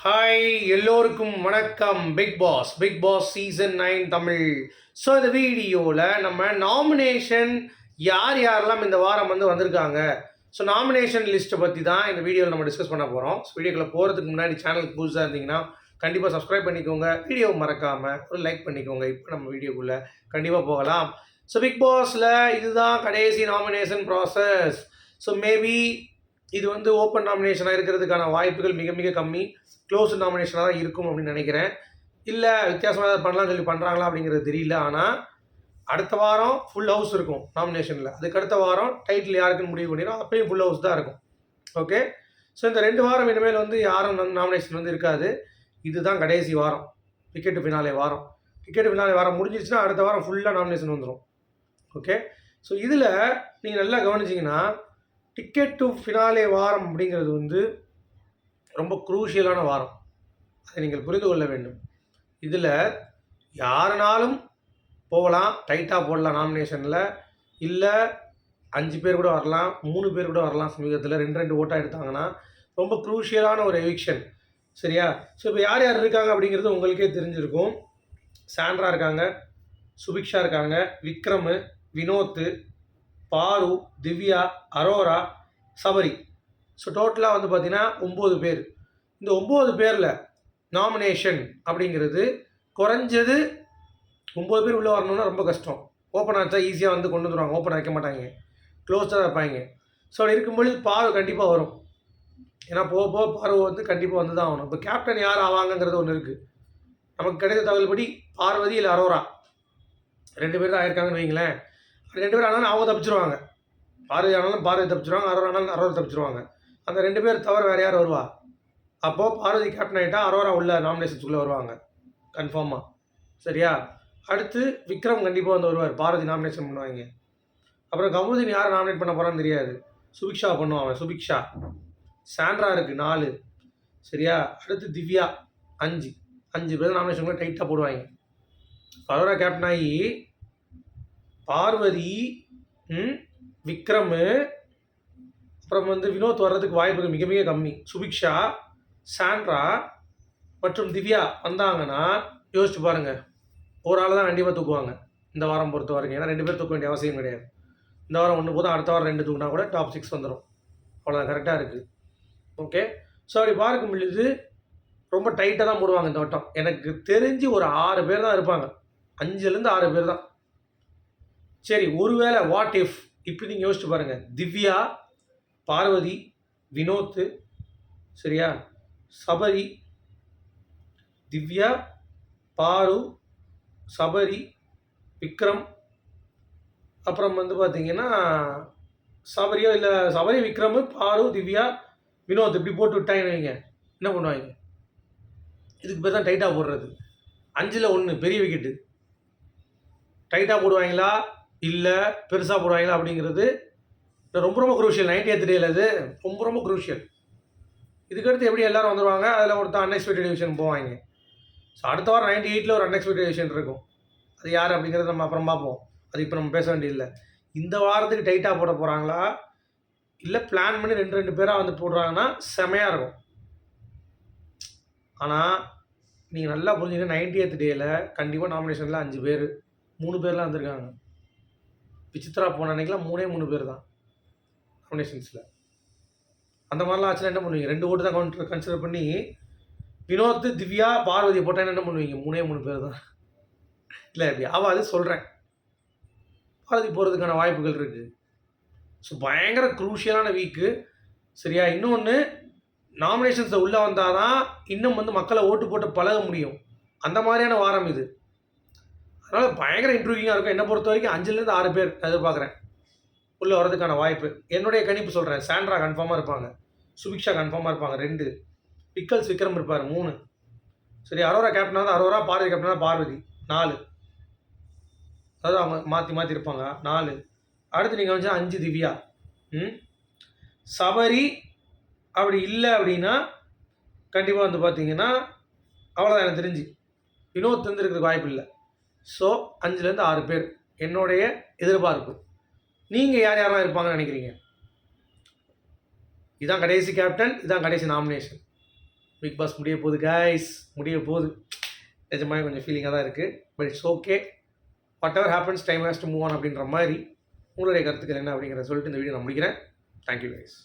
Hi எல்லோருக்கும் வணக்கம். Bigg Boss season 9 Tamil. So இந்த வீடியோவில் நம்ம நாமினேஷன் யார் யாரெல்லாம் இந்த வாரம் வந்திருக்காங்க, ஸோ நாமினேஷன் லிஸ்ட்டை பற்றி தான் இந்த வீடியோவில் நம்ம டிஸ்கஸ் பண்ண போகிறோம். ஸோ வீடியோக்குள்ளே போகிறதுக்கு முன்னாடி சேனலுக்கு புதுசாக இருந்தீங்கன்னா கண்டிப்பாக சப்ஸ்கிரைப் பண்ணிக்கோங்க, வீடியோவை மறக்காமல் ஒரு லைக் பண்ணிக்கோங்க. இப்போ நம்ம வீடியோக்குள்ளே கண்டிப்பாக போகலாம். ஸோ பிக் பாஸில் இதுதான் கடைசி நாமினேஷன் ப்ராசஸ். ஸோ மேபி இது ஓப்பன் நாமினேஷனாக இருக்கிறதுக்கான வாய்ப்புகள் மிக மிக கம்மி. க்ளோஸ் நாமினேஷனாக தான் இருக்கும் அப்படின்னு நினைக்கிறேன். இல்லை வித்தியாசமாக ஏதாவது பண்ணலாம்னு சொல்லி பண்ணுறாங்களா அப்படிங்கிறது தெரியல. ஆனால் அடுத்த வாரம் ஃபுல் ஹவுஸ் இருக்கும் நாமினேஷனில். அதுக்கு அடுத்த வாரம் டைட்டில் யாருக்குன்னு முடிவு பண்ணிடும், அப்பயும் ஃபுல் ஹவுஸ் தான் இருக்கும். ஓகே, ஸோ இந்த 2 வாரம் இனிமேல் யாரும் நாமினேஷன் இருக்காது. இதுதான் கடைசி வாரம், டிக்கெட் ஃபினாலே வாரம். டிக்கெட் ஃபினாலே வாரம் முடிஞ்சிருச்சுன்னா அடுத்த வாரம் ஃபுல்லாக நாமினேஷன் வந்துடும். ஓகே, ஸோ இதில் நீங்கள் நல்லா கவனிச்சிங்கன்னா டிக்கெட் டு ஃபினாலே வாரம் அப்படிங்கிறது ரொம்ப குரூஷியலான வாரம். அதை நீங்கள் புரிந்து கொள்ள வேண்டும். இதில் யாருனாலும் போகலாம், டைட்டாக போடலாம் நாமினேஷனில். இல்லை 5 பேர் கூட வரலாம், 3 பேர் கூட வரலாம். சமீபத்தில் 2 ஓட்டாக எடுத்தாங்கன்னா ரொம்ப குரூஷியலான ஒரு எவிக்ஷன். சரியா? ஸோ இப்போ யார் யார் இருக்காங்க அப்படிங்கிறது உங்களுக்கே தெரிஞ்சிருக்கும். சாண்ட்ரா இருக்காங்க, சுபிக்ஷா இருக்காங்க, விக்ரம், வினோத், பாரு, திவ்யா, அரோரா, சபரி. ஸோ டோட்டலாக பார்த்தீங்கன்னா 9 பேர். இந்த 9 பேரில் நாமினேஷன் அப்படிங்கிறது குறைஞ்சது 9 பேர் உள்ளே வரணும்னா ரொம்ப கஷ்டம். ஓப்பன் ஆச்சா ஈஸியாக கொண்டு வந்துடுவாங்க. ஓப்பன் வைக்க மாட்டாங்க, க்ளோஸ்டாக தான் வைப்பாங்க. ஸோ அப்படி இருக்கும்போது பாரு கண்டிப்பாக வரும். ஏன்னா போக போக பாரு கண்டிப்பாக வந்து தான் ஆகணும். இப்போ கேப்டன் யார் ஆவாங்கங்கிறது ஒன்று இருக்குது. நமக்கு கிடைத்த தகவல்படி பார்வதி இல்லை அரோரா 2 பேர் தான் ஆயிருக்காங்கன்னு வைங்களேன். 2 பேர் ஆனாலும் அவங்க தப்பிச்சிருவாங்க. பார்வதி ஆனாலும் பார்வதி தப்பிச்சிருவாங்க, அரோரா ஆனாலும் அரோரா தப்பிச்சிருவாங்க. அந்த 2 பேர் தவிர வேறு யார் வருவா? அப்போது பார்வதி கேப்டன் ஆகிட்டா அரோரா உள்ள நாமினேஷன்ஸ்குள்ளே வருவாங்க கன்ஃபார்மாக. சரியா? அடுத்து விக்ரம் கண்டிப்பாக வருவார், பார்வதி நாமினேஷன் பண்ணுவாங்க. அப்புறம் கமுதின் யாரை நாமினேட் பண்ண போகிறான்னு தெரியாது. சுபிக்ஷா பண்ணுவாங்க, சுபிக்ஷா. சாண்ட்ரா இருக்குது 4. சரியா? அடுத்து திவ்யா 5 பேர் நாமினேஷன் டைட்டாக போடுவாங்க. அரோரா கேப்டன் ஆகி பார்வதி, விக்ரம், அப்புறம் வினோத் வர்றதுக்கு வாய்ப்புகள் மிக மிக கம்மி. சுபிக்ஷா, சாண்ட்ரா மற்றும் திவ்யா வந்தாங்கன்னா யோசிச்சு பாருங்கள், ஒரு ஆள் தான் கண்டிப்பாக தூக்குவாங்க இந்த வாரம் பொறுத்த வரைக்கும். ஏன்னா 2 பேர் தூக்க வேண்டிய அவசியம் கிடையாது. இந்த வாரம் 1 போதும், அடுத்த வாரம் 2 தூக்கினா கூட டாப் 6 வந்துடும். அவ்வளோதான், கரெக்டாக இருக்குது. ஓகே, ஸோ அப்படி பார்க்கும் பொழுது ரொம்ப டைட்டாக தான் போடுவாங்க இந்த வட்டம். எனக்கு தெரிஞ்சு ஒரு 6 பேர் தான் இருப்பாங்க, 5லேருந்து 6 பேர் தான். சரி, ஒருவேளை வாட் இஃப் இப்படி நீங்கள் யோசிச்சு பாருங்கள். திவ்யா, பார்வதி, வினோத், சரியா, சபரி, திவ்யா, பாரு, சபரி, விக்ரம், அப்புறம் பார்த்தீங்கன்னா சபரியோ இல்லை சபரி, விக்ரம், பாரு, திவ்யா, வினோத் இப்படி போட்டு விட்டாங்க வைங்க, என்ன பண்ணுவாங்க? இதுக்கு பேர் தான் டைட்டாக போடுறது. 5ல் 1 பெரிய விக்கெட்டு. டைட்டாக போடுவாங்களா இல்லை பெருசாக போடுவாங்களா அப்படிங்கிறது ரொம்ப ரொம்ப குரூஷியல். 98th டேயில் அது ரொம்ப ரொம்ப குரூஷியல். இதுக்கடுத்து எப்படி எல்லோரும் வந்துடுவாங்க, அதில் ஒருத்தர் அன்எக்ஸ்பெக்டட் டிவிஷன் போவாங்க. ஸோ அடுத்த வாரம் 98ல் ஒரு அன்எக்ஸ்பெக்டட் டிவிஷன் இருக்கும். அது யார் அப்படிங்கிறத நம்ம அப்புறம் பார்ப்போம். அது இப்போ நம்ம பேச வேண்டியதில்லை. இந்த வாரத்துக்கு டைட்டாக போட போகிறாங்களா இல்லை பிளான் பண்ணி 2 பேராக போடுறாங்கன்னா செமையாக இருக்கும். ஆனால் நீங்கள் நல்லா புரிஞ்சுங்க, 98th டேயில் கண்டிப்பாக நாமினேஷனில் 5 பேர், 3 பேர்லாம் வந்திருக்காங்க. விசித்ரா போன அன்றைக்கெலாம் 3 பேர் தான் நாமினேஷன்ஸில். அந்த மாதிரிலாம் ஆச்சுன்னா என்ன பண்ணுவீங்க? 2 ஓட்டு தான் கன்சிடர் பண்ணி வினோத், திவ்யா, பார்வதியை போட்டால் என்ன பண்ணுவீங்க? 3 பேர் தான். இல்லை இப்படி ஆவாது சொல்கிறேன். பார்வதி போகிறதுக்கான வாய்ப்புகள் இருக்குது. ஸோ பயங்கர குரூஷியலான வீக்கு. சரியா? இன்னொன்று, நாமினேஷன்ஸை உள்ளே வந்தால் தான் இன்னும் மக்களை ஓட்டு போட்டு பழக முடியும். அந்த மாதிரியான வாரம் இது. அதனால் பயங்கர இன்ட்ரூவிங்காக இருக்கும். என்னை பொறுத்த வரைக்கும் 5லேருந்து 6 பேர் எதிர்பார்க்குறேன் உள்ளே வரதுக்கான வாய்ப்பு. என்னுடைய கணிப்பு சொல்கிறேன். சாண்ட்ரா கன்ஃபார்மாக இருப்பாங்க, சுபிக்ஷா கன்ஃபார்மாக இருப்பாங்க 2, பிக்கல்ஸ் விக்ரம் இருப்பார் 3. சரி, அரோரா கேப்டனாக தான் அரோரா, பார்வதி கேப்டனாக பார்வதி 4. அதாவது அவங்க மாற்றி இருப்பாங்க 4. அடுத்து நீங்கள் 5 திவ்யா, சபரி அப்படி இல்லை அப்படின்னா கண்டிப்பாக பார்த்தீங்கன்னா அவ்வளோதான் எனக்கு தெரிஞ்சு. வினோத் இருக்கிறதுக்கு வாய்ப்பு இல்லை. ஸோ 5லேருந்து 6 பேர் என்னுடைய எதிர்பார்ப்பு. நீங்கள் யார் யாரெல்லாம் இருப்பாங்கன்னு நினைக்கிறீங்க? இதான் கடைசி கேப்டன், இதான் கடைசி நாமினேஷன். பிக் பாஸ் முடிய போகுது கைஸ், முடிய போகுது. நிஜமாக கொஞ்சம் ஃபீலிங்காக தான் இருக்குது. But it's okay, what ever happens time has to move on அப்படின்ற மாதிரி. உங்களுடைய கருத்துக்கள் என்ன அப்படிங்கிறத சொல்லிட்டு இந்த வீடியோ நான் முடிக்கிறேன். Thank you guys.